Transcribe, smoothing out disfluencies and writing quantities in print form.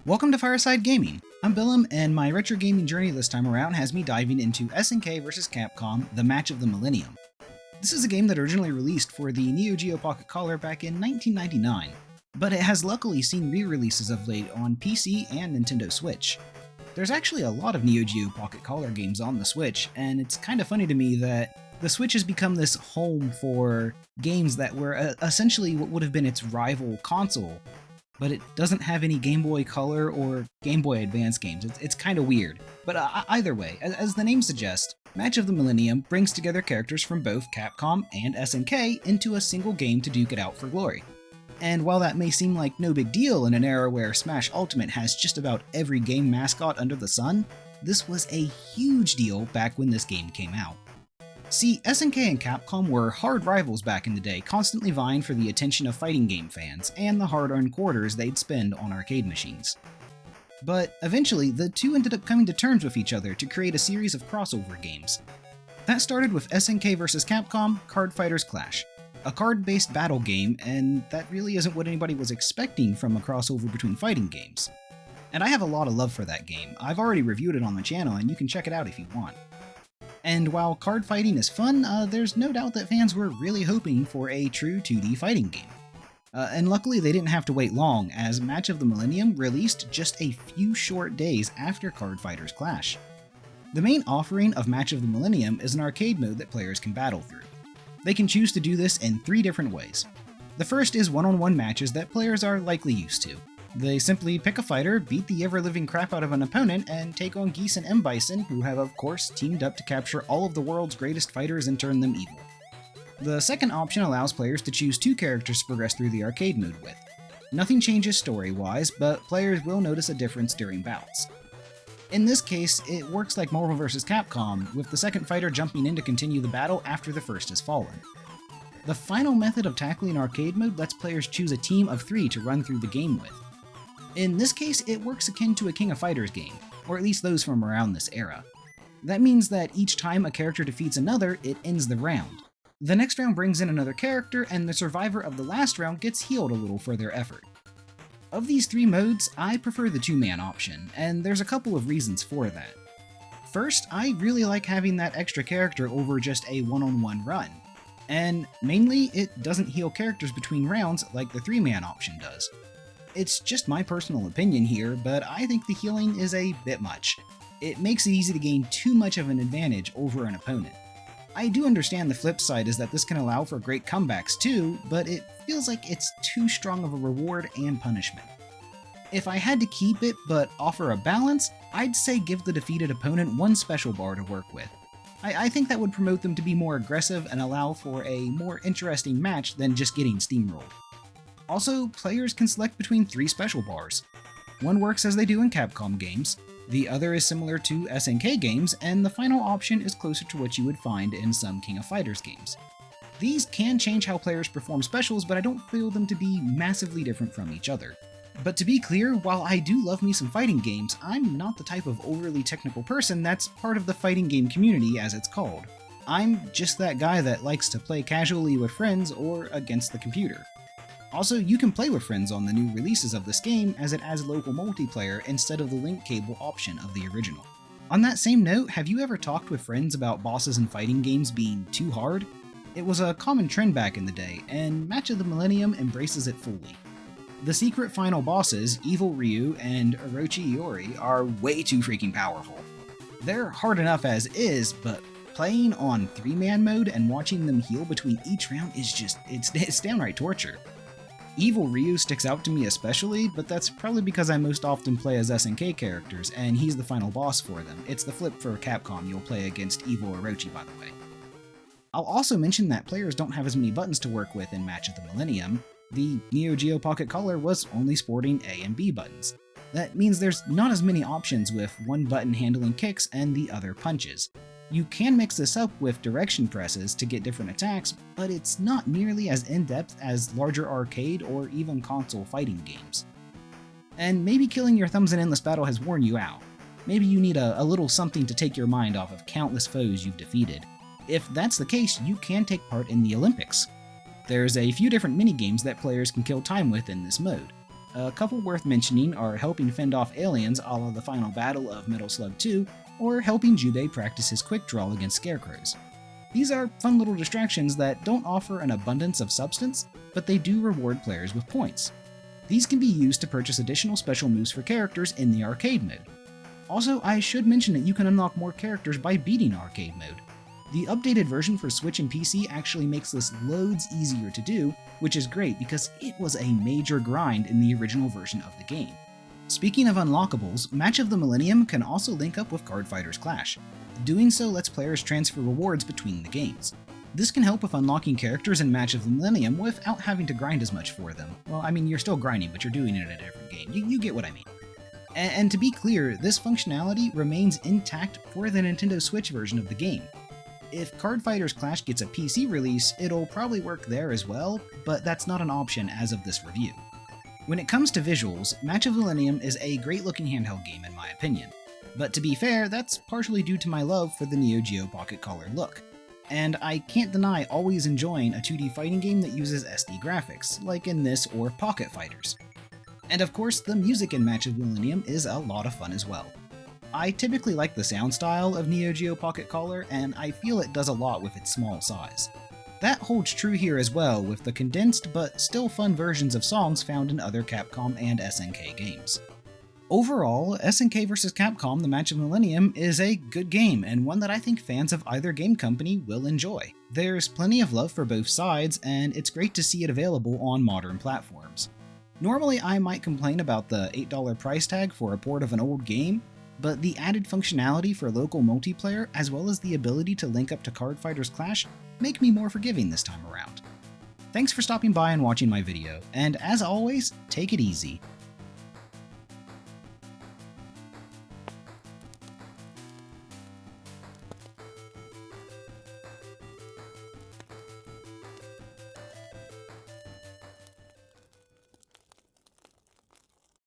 Welcome to Fireside Gaming. I'm Billum, and my retro gaming journey this time around has me diving into SNK vs. Capcom, The Match of the Millennium. This is a game that originally released for the Neo Geo Pocket Color back in 1999, but it has luckily seen re-releases of late on PC and Nintendo Switch. There's actually a lot of Neo Geo Pocket Color games on the Switch, and it's kind of funny to me that the Switch has become this home for games that were essentially what would have been its rival console, but it doesn't have any Game Boy Color or Game Boy Advance games. It's kind of weird. But either way, as the name suggests, Match of the Millennium brings together characters from both Capcom and SNK into a single game to duke it out for glory. And while that may seem like no big deal in an era where Smash Ultimate has just about every game mascot under the sun, this was a huge deal back when this game came out. See, SNK and Capcom were hard rivals back in the day, constantly vying for the attention of fighting game fans and the hard-earned quarters they'd spend on arcade machines. But eventually, the two ended up coming to terms with each other to create a series of crossover games. That started with SNK vs. Capcom Card Fighters Clash, a card-based battle game, and that really isn't what anybody was expecting from a crossover between fighting games. And I have a lot of love for that game. I've already reviewed it on the channel, and you can check it out if you want. And while card fighting is fun, there's no doubt that fans were really hoping for a true 2D fighting game. And luckily they didn't have to wait long, as Match of the Millennium released just a few short days after Card Fighters Clash. The main offering of Match of the Millennium is an arcade mode that players can battle through. They can choose to do this in 3 different ways. The first is one-on-one matches that players are likely used to. They simply pick a fighter, beat the ever-living crap out of an opponent, and take on Geese and M-Bison, who have of course teamed up to capture all of the world's greatest fighters and turn them evil. The second option allows players to choose 2 characters to progress through the arcade mode with. Nothing changes story-wise, but players will notice a difference during bouts. In this case, it works like Marvel vs. Capcom, with the second fighter jumping in to continue the battle after the first has fallen. The final method of tackling arcade mode lets players choose a team of 3 to run through the game with. In this case, it works akin to a King of Fighters game, or at least those from around this era. That means that each time a character defeats another, it ends the round. The next round brings in another character, and the survivor of the last round gets healed a little for their effort. Of these 3 modes, I prefer the 2-man option, and there's a couple of reasons for that. First, I really like having that extra character over just a one-on-one run. And mainly, it doesn't heal characters between rounds like the 3-man option does. It's just my personal opinion here, but I think the healing is a bit much. It makes it easy to gain too much of an advantage over an opponent. I do understand the flip side is that this can allow for great comebacks too, but it feels like it's too strong of a reward and punishment. If I had to keep it but offer a balance, I'd say give the defeated opponent 1 special bar to work with. I think that would promote them to be more aggressive and allow for a more interesting match than just getting steamrolled. Also, players can select between 3 special bars. One works as they do in Capcom games, the other is similar to SNK games, and the final option is closer to what you would find in some King of Fighters games. These can change how players perform specials, but I don't feel them to be massively different from each other. But to be clear, while I do love me some fighting games, I'm not the type of overly technical person that's part of the fighting game community as it's called. I'm just that guy that likes to play casually with friends or against the computer. Also, you can play with friends on the new releases of this game as it adds local multiplayer instead of the link cable option of the original. On that same note, have you ever talked with friends about bosses in fighting games being too hard? It was a common trend back in the day, and Match of the Millennium embraces it fully. The secret final bosses, Evil Ryu and Orochi Iori, are way too freaking powerful. They're hard enough as is, but playing on 3-man mode and watching them heal between each round is just, it's downright torture. Evil Ryu sticks out to me especially, but that's probably because I most often play as SNK characters, and he's the final boss for them. It's the flip for Capcom you'll play against Evil Orochi, by the way. I'll also mention that players don't have as many buttons to work with in Match of the Millennium. The Neo Geo Pocket Color was only sporting A and B buttons. That means there's not as many options with one button handling kicks and the other punches. You can mix this up with direction presses to get different attacks, but it's not nearly as in-depth as larger arcade or even console fighting games. And maybe killing your thumbs in endless battle has worn you out. Maybe you need a little something to take your mind off of countless foes you've defeated. If that's the case, you can take part in the Olympics. There's a few different minigames that players can kill time with in this mode. A couple worth mentioning are helping fend off aliens a la the final battle of Metal Slug 2, or helping Jubei practice his quick draw against scarecrows. These are fun little distractions that don't offer an abundance of substance, but they do reward players with points. These can be used to purchase additional special moves for characters in the arcade mode. Also, I should mention that you can unlock more characters by beating arcade mode. The updated version for Switch and PC actually makes this loads easier to do, which is great because it was a major grind in the original version of the game. Speaking of unlockables, Match of the Millennium can also link up with Card Fighters Clash. Doing so lets players transfer rewards between the games. This can help with unlocking characters in Match of the Millennium without having to grind as much for them. Well, I mean, you're still grinding, but you're doing it in a different game. You get what I mean. And to be clear, this functionality remains intact for the Nintendo Switch version of the game. If Card Fighters Clash gets a PC release, it'll probably work there as well, but that's not an option as of this review. When it comes to visuals, Match of the Millennium is a great-looking handheld game in my opinion. But to be fair, that's partially due to my love for the Neo Geo Pocket Color look. And I can't deny always enjoying a 2D fighting game that uses SD graphics, like in this or Pocket Fighters. And of course, the music in Match of the Millennium is a lot of fun as well. I typically like the sound style of Neo Geo Pocket Color, and I feel it does a lot with its small size. That holds true here as well, with the condensed but still fun versions of songs found in other Capcom and SNK games. Overall, SNK vs. Capcom The Match of Millennium is a good game, and one that I think fans of either game company will enjoy. There's plenty of love for both sides, and it's great to see it available on modern platforms. Normally I might complain about the $8 price tag for a port of an old game, but the added functionality for local multiplayer, as well as the ability to link up to Card Fighters Clash, make me more forgiving this time around. Thanks for stopping by and watching my video, and as always, take it easy.